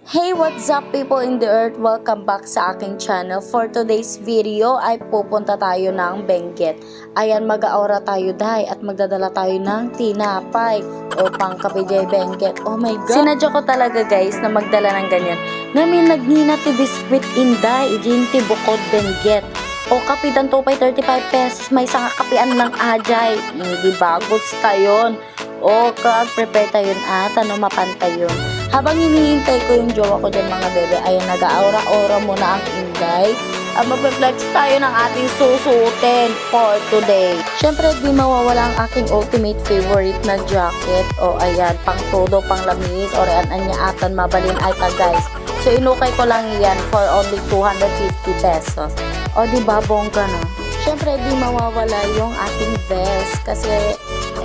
Hey, what's up people in the earth? Welcome back sa aking channel. For today's video ay pupunta tayo ng Benguet. Ayan, mag-aura tayo dahi at magdadala tayo ng tinapay o pangkapijay Benguet. Oh my God! Sinadya ko talaga guys na magdala ng ganyan. Namin nagnina ti biskwit inday, ijinti bukod Benguet. O kapitan to pay 35 pesos, may isang kapian ng ajay. Diba? Goods tayon. O kag-prepare tayo at mapantay yun. Habang hinihintay ko yung jowa ko dyan mga bebe, ay nag-aura-aura muna ang inday. Mag-flex tayo ng ating susuotin for today. Syempre, di mawawala ang aking ultimate favorite na jacket. O ayan, pang todo, pang lamis, or atan mabalin ay ka guys. So, inukay ko lang yan for only 250 pesos. O, di ba, bongga no? Syempre, di mawawala yung ating vest kasi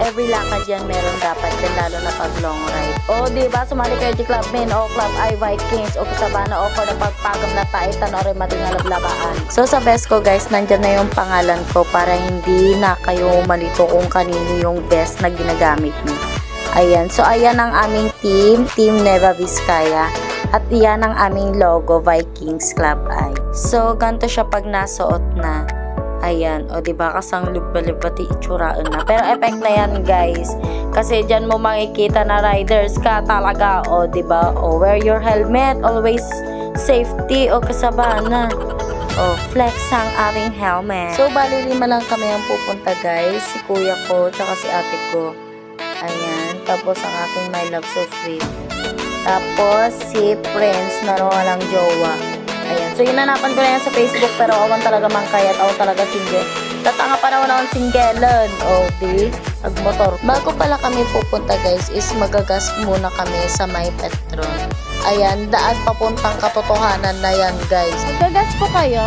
every lakad yan meron dapat yan, lalo na pag long ride. O diba, sumali kayo di Club Men o Club I Vikings o kasabana o for na pagpagam na taitan o rin matingalablakaan. So sa best ko guys, nandyan na yung pangalan ko para hindi na kayo malito kung kanino yung best na ginagamit niyo. Ayan, so ayan ang aming team, Team Nueva Vizcaya. At iyan ang aming logo, Vikings Club I. So ganito siya pag nasuot na. Ayan, o diba kasang lubba-lubbati itsuraan na. Pero effect na yan guys. Kasi dyan mo makikita na riders ka talaga. O diba, o wear your helmet, always safety o kasabana. O flex ang ating helmet. So bali 5 lang kami ang pupunta guys. Si kuya ko, tsaka si ate ko. Ayan, tapos ang aking my love so sweet. Tapos si Prince na walang jowa. Ayan. So, hinanapan ko na yan sa Facebook pero awan talaga man kaya at awan talaga single. Tatanga pa naman akong singgelan. O, di? Agmotor. Bago pala kami pupunta guys is magagas muna kami sa may Petron. Ayan, daan papuntang katotohanan na yan guys. Gagas po kayo?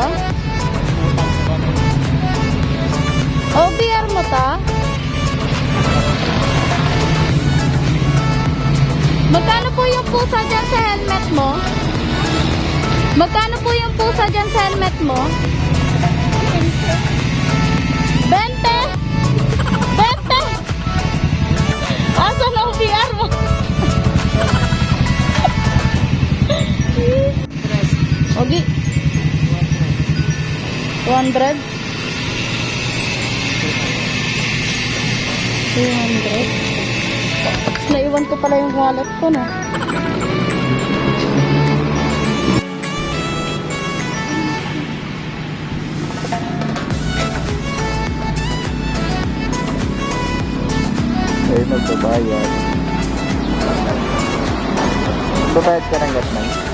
OBR mo ta? Magkano po yung pusa dyan sa helmet mo? Magkano po yung pusa dyan sa helmet mo? 20? 20? Asa na OBR mo? Ogi? 200? 200? Naiwan ko pala yung wallet ko, no? Ay, magbabayad. Magbabayad ka ng gatnay?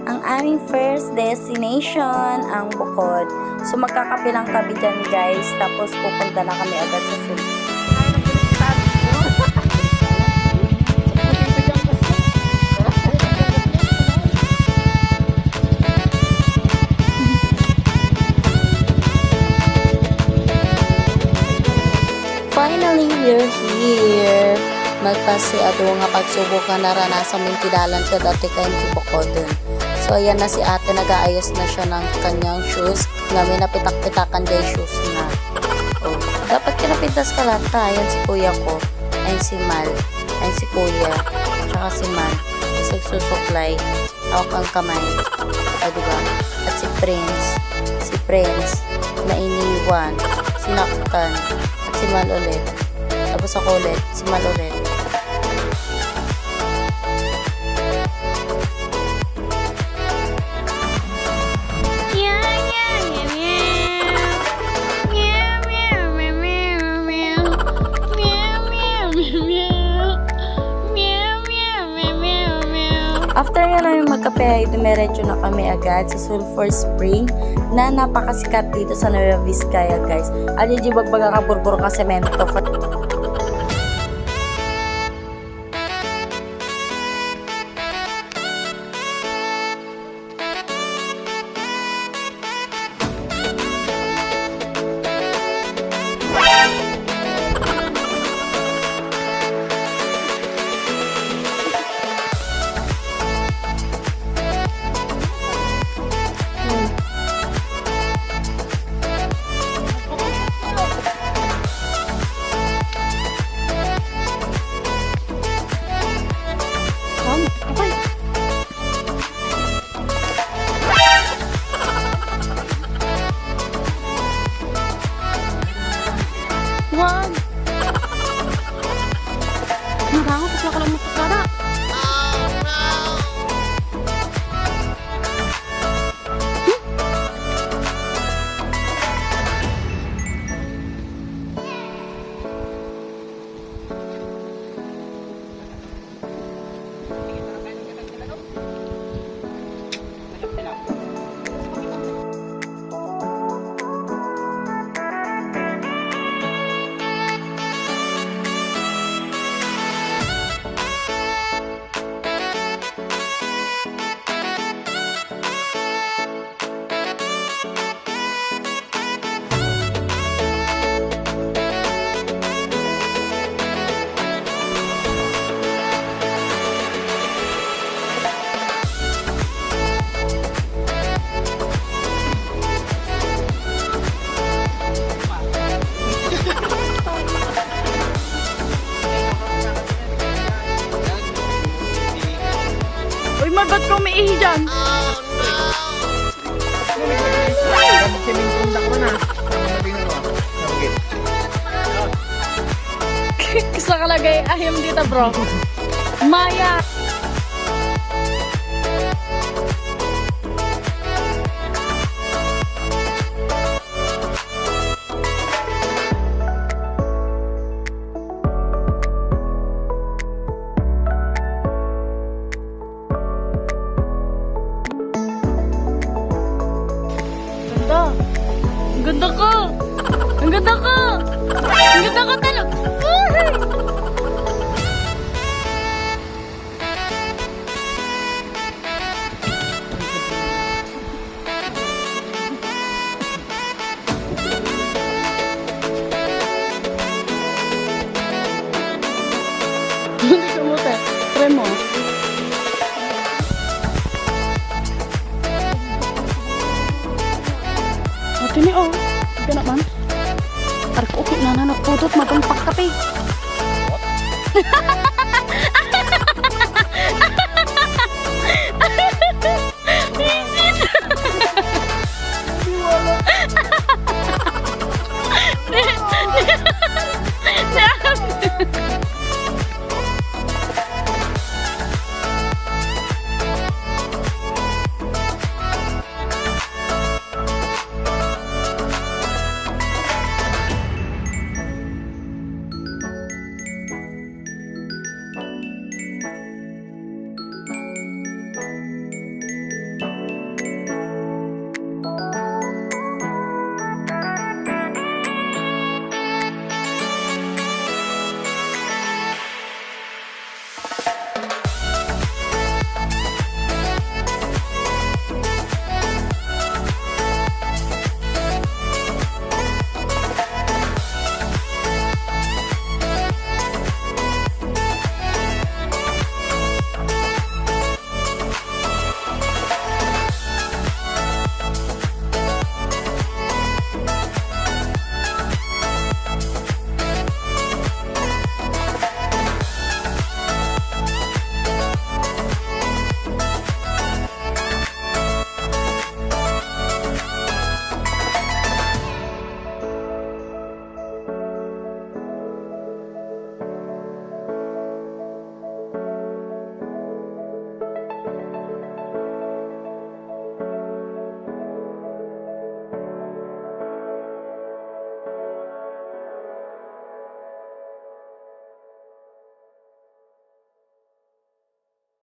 Ang aming first destination, ang Bukod. So magkakapilang kami dyan guys, tapos pupunta na kami agad sa sulok. Finally, we're here. Magpasi ato nga pagsubok na naranasan mintidalan ka dati kayo di Bukod dun. So, ayan na si ate, nag-aayos na siya ng kanyang shoes. Ngayon, napitak-pitakan day shoes na. Oh, dapat kinapitas ka lang ta. Ayan si kuya ko. Ayan si Mal. Ayan si kuya. Tsaka si Mal. Kasi susuklay. Hawak ang kamay. O, diba? At si Prince. Si Prince. Na iniwan. Sinaktan. At si Mal ulit. Tapos ako ulit. Si Mal ulit. After nga namin magkape ay dumiretso na kami agad sa Sulphur Spring na napakasikat dito sa Nueva Vizcaya guys. At yung bagbaga ka burburo ka semento. Wag! Narangot, kasi ako lang matukara. Uy, ba't ka umiihi dyan? Sa kalagay, ayam dito bro. Maya! Ganda! Ang ganda ko! Ang ganda ko! Ang ganda ko talaga! Hindi ka mo, te. Try mo. Ito ni, oh. Ito naman. Arko, okay na na. Napudot. Magpagkape.